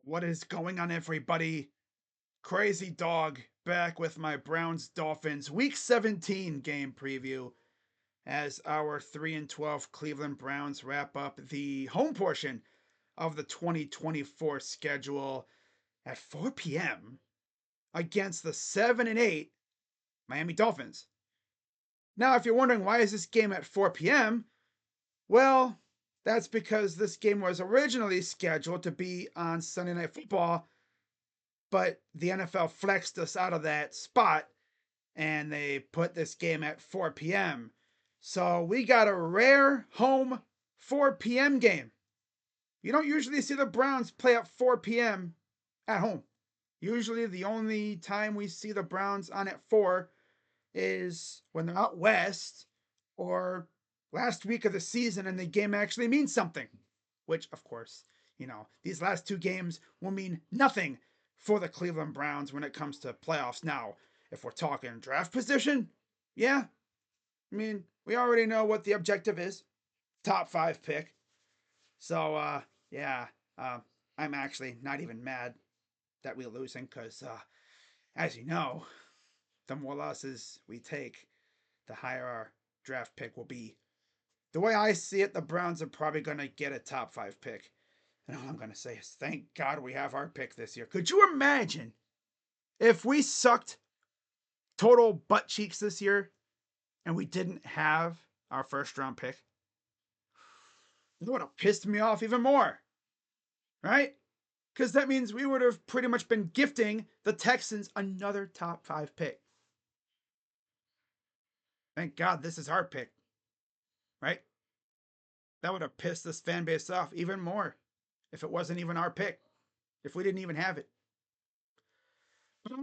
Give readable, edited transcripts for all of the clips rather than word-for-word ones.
What is going on, everybody? Crazy Dog back with my Browns Dolphins Week 17 game preview as our 3-12 Cleveland Browns wrap up the home portion of the 2024 schedule at 4 p.m. against the 7-8 Miami Dolphins. Now, if you're wondering why is this game at 4 p.m., well, that's because this game was originally scheduled to be on Sunday Night Football, but the NFL flexed us out of that spot and they put this game at 4 p.m. So we got a rare home 4 p.m. game. You don't usually see the Browns play at 4 p.m. at home. Usually the only time we see the Browns on at 4 is when they're out west or last week of the season and the game actually means something. Which, of course, these last two games will mean nothing for the Cleveland Browns when it comes to playoffs. Now, if we're talking draft position, yeah, we already know what the objective is, top 5 pick. So, yeah, I'm actually not even mad that we're losing because, as you know, the more losses we take, the higher our draft pick will be. The way I see it, the Browns are probably going to get a top 5 pick. And all I'm going to say is thank God we have our pick this year. Could you imagine if we sucked total butt cheeks this year and we didn't have our first round pick? It would have pissed me off even more, right? Because that means we would have pretty much been gifting the Texans another top 5 pick. Thank God this is our pick, right? That would have pissed this fan base off even more if it wasn't even our pick, if we didn't even have it. But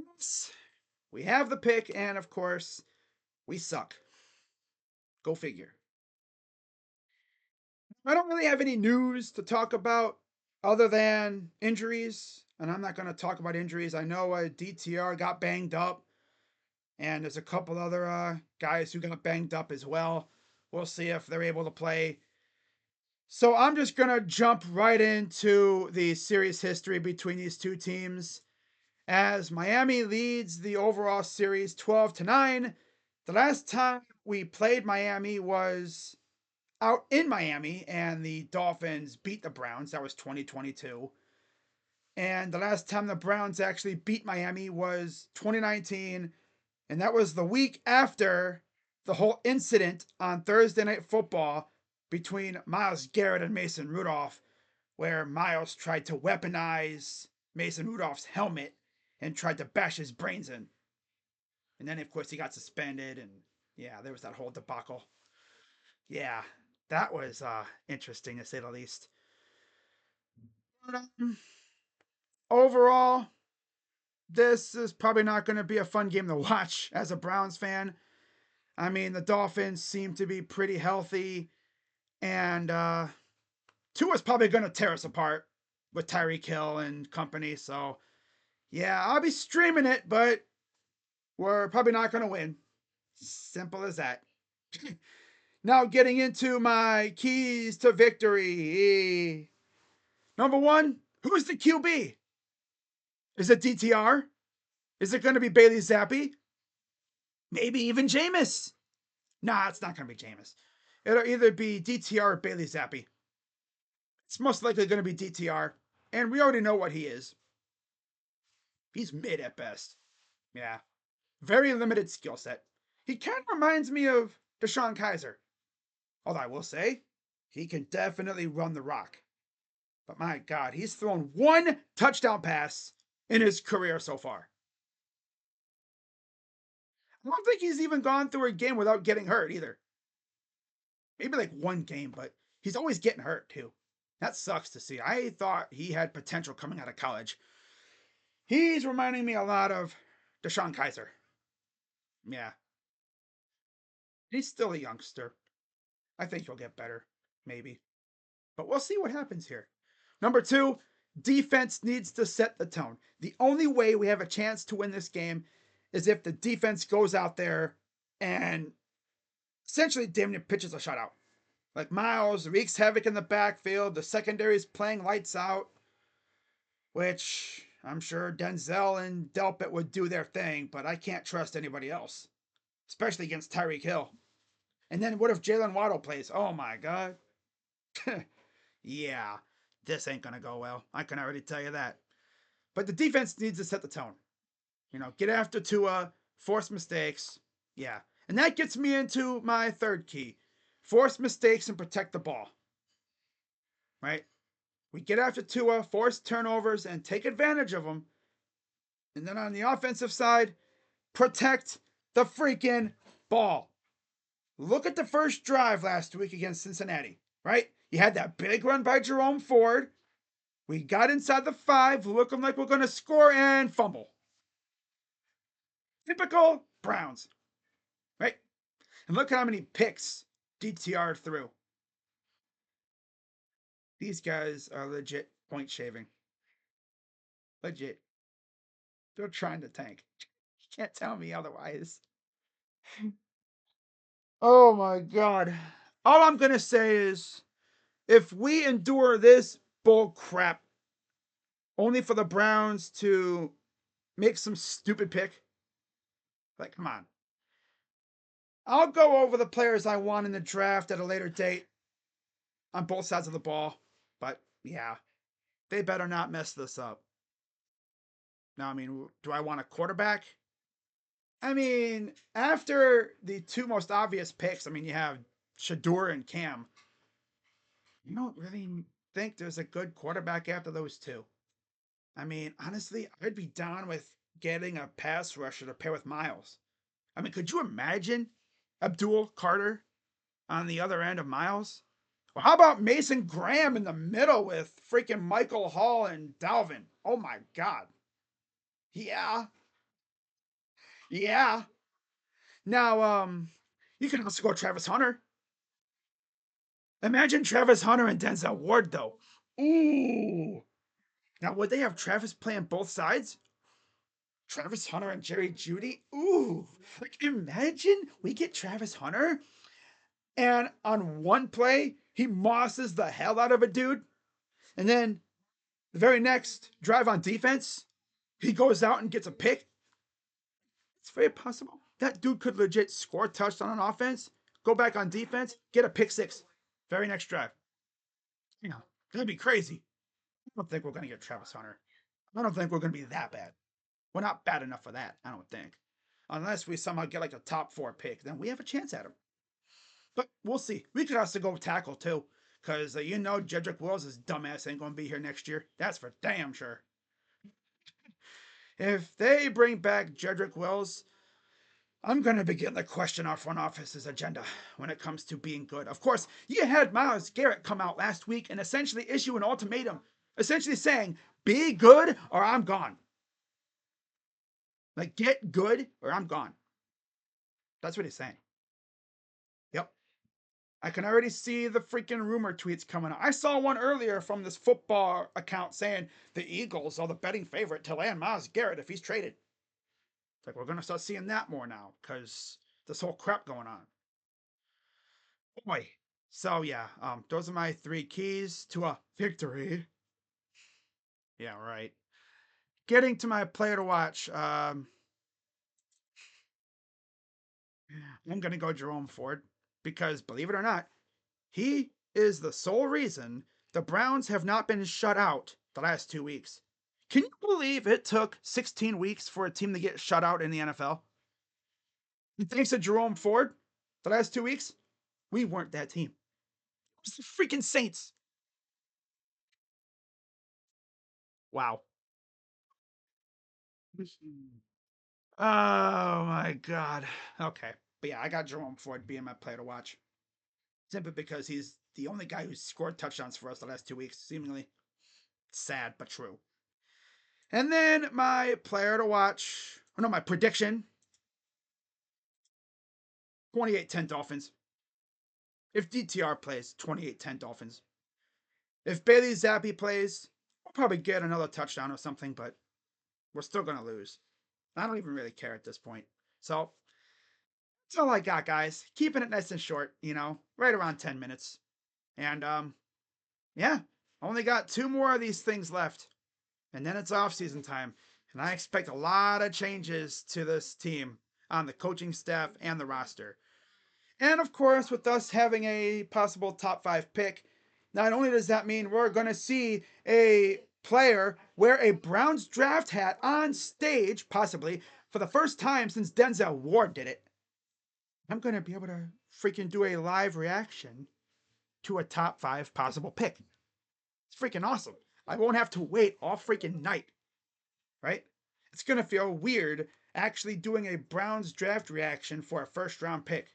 we have the pick, and of course, we suck. Go figure. I don't really have any news to talk about other than injuries, and I'm not going to talk about injuries. I know DTR got banged up, and there's a couple other guys who got banged up as well. We'll see if they're able to play. So I'm just going to jump right into the series history between these two teams as Miami leads the overall series 12-9. The last time we played Miami was out in Miami, and the Dolphins beat the Browns. That was 2022. And the last time the Browns actually beat Miami was 2019, and that was the week after the whole incident on Thursday Night Football between Myles Garrett and Mason Rudolph, where Myles tried to weaponize Mason Rudolph's helmet and tried to bash his brains in. And then, of course, he got suspended, and yeah, there was that whole debacle. Yeah, that was interesting to say the least. But, overall, this is probably not going to be a fun game to watch as a Browns fan. The Dolphins seem to be pretty healthy, and Tua's probably going to tear us apart with Tyreek Hill and company. So, yeah, I'll be streaming it, but we're probably not going to win. Simple as that. Now, getting into my keys to victory. Number one, who's the QB? Is it DTR? Is it going to be Bailey Zappi? Maybe even Jameis? Nah, it's not going to be Jameis. It'll either be DTR or Bailey Zappi. It's most likely going to be DTR, and we already know what he is. He's mid at best. Yeah. Very limited skill set. He kind of reminds me of Deshaun Kaiser. Although I will say, he can definitely run the rock. But my God, he's thrown one touchdown pass in his career so far. I don't think he's even gone through a game without getting hurt either. Maybe like one game, but he's always getting hurt too. That sucks to see. I thought he had potential coming out of college. He's reminding me a lot of Deshaun Kaiser. Yeah. He's still a youngster. I think he'll get better. Maybe. But we'll see what happens here. Number two, defense needs to set the tone. The only way we have a chance to win this game is if the defense goes out there and essentially damn near pitches a shutout. Like Myles wreaks havoc in the backfield. The secondary is playing lights out. which I'm sure Denzel and Delpit would do their thing, but I can't trust anybody else, especially against Tyreek Hill. And then what if Jalen Waddle plays? Oh my God. Yeah, this ain't going to go well. I can already tell you that. But the defense needs to set the tone. Get after Tua, force mistakes. Yeah. And that gets me into my third key, force mistakes and protect the ball. Right? We get after Tua, force turnovers, and take advantage of them. And then on the offensive side, protect the freaking ball. Look at the first drive last week against Cincinnati, right? You had that big run by Jerome Ford. We got inside the 5, looking like we're going to score and fumble. Typical Browns, right? And look at how many picks DTR threw. These guys are legit point shaving. Legit. They're trying to tank. You can't tell me otherwise. Oh my God. All I'm going to say is if we endure this bull crap only for the Browns to make some stupid pick, like, come on. I'll go over the players I want in the draft at a later date on both sides of the ball. But yeah, they better not mess this up. Now, I mean, do I want a quarterback? I mean, after the two most obvious picks, I mean, you have Shadur and Cam. You don't really think there's a good quarterback after those two. I mean, honestly, I'd be down with getting a pass rusher to pair with Miles. I mean, could you imagine Abdul Carter on the other end of Miles? Well, how about Mason Graham in the middle with freaking Michael Hall and Dalvin? Oh my God. Yeah. Yeah. Now, you can also go Travis Hunter. Imagine Travis Hunter and Denzel Ward, though. Ooh. Now, would they have Travis playing both sides? Travis Hunter and Jerry Judy? Ooh. Like, imagine we get Travis Hunter and on one play, he mosses the hell out of a dude. And then the very next drive on defense, he goes out and gets a pick. It's very possible. That dude could legit score a touchdown on offense, go back on defense, get a pick six. Very next drive. That'd be crazy. I don't think we're going to get Travis Hunter. I don't think we're going to be that bad. We're not bad enough for that, I don't think. Unless we somehow get like a top 4 pick, then we have a chance at him. But we'll see. We could also go tackle too. Because Jedrick Wills' dumbass ain't going to be here next year. That's for damn sure. If they bring back Jedrick Wills, I'm going to begin to question our front office's agenda when it comes to being good. Of course, you had Myles Garrett come out last week and essentially issue an ultimatum, essentially saying, be good or I'm gone. Like, get good or I'm gone. That's what he's saying. Yep. I can already see the freaking rumor tweets coming out. I saw one earlier from this football account saying the Eagles are the betting favorite to land Myles Garrett if he's traded. It's like, we're going to start seeing that more now because this whole crap going on. Boy. So yeah, those are my 3 keys to a victory. Yeah, right. Getting to my player to watch. I'm gonna go Jerome Ford because, believe it or not, he is the sole reason the Browns have not been shut out the last 2 weeks. Can you believe it took 16 weeks for a team to get shut out in the NFL? And thanks to Jerome Ford, the last 2 weeks, we weren't that team. It was the freaking Saints. Wow. Oh my God. Okay. But yeah, I got Jerome Ford being my player to watch. Simply because he's the only guy who's scored touchdowns for us the last 2 weeks, seemingly. Sad, but true. And then my player to watch, no, my prediction 28-10 Dolphins. If DTR plays, 28-10 Dolphins. If Bailey Zappi plays, we'll probably get another touchdown or something, but we're still going to lose. I don't even really care at this point. So that's all I got, guys. Keeping it nice and short, right around 10 minutes. And yeah, only got 2 more of these things left. And then it's off-season time, and I expect a lot of changes to this team on the coaching staff and the roster. And of course, with us having a possible top five pick, not only does that mean we're going to see a player wear a Browns draft hat on stage, possibly for the first time since Denzel Ward did it, I'm going to be able to freaking do a live reaction to a top five possible pick. It's freaking awesome. I won't have to wait all freaking night, right? It's going to feel weird actually doing a Browns draft reaction for a first round pick.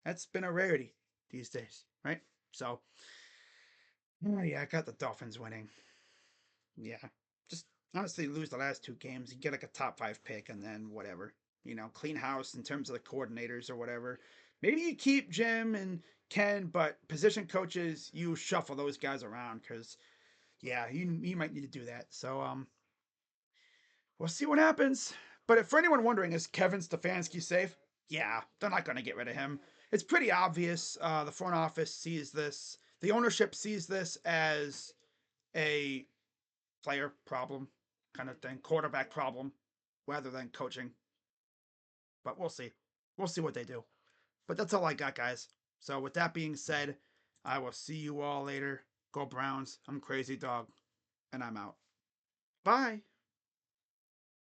That's been a rarity these days, right? So, oh yeah, I got the Dolphins winning. Yeah, just honestly lose the last two games. You get like a top five pick, and then whatever. Clean house in terms of the coordinators or whatever. Maybe you keep Jim and Ken, but position coaches, you shuffle those guys around because yeah, you might need to do that. So we'll see what happens. But for anyone wondering, is Kevin Stefanski safe? Yeah, they're not going to get rid of him. It's pretty obvious. The front office sees this, the ownership sees this as a player problem kind of thing, quarterback problem, rather than coaching. But we'll see. We'll see what they do. But that's all I got, guys. So with that being said, I will see you all later. Go Browns. I'm Crazy Dog, and I'm out. Bye.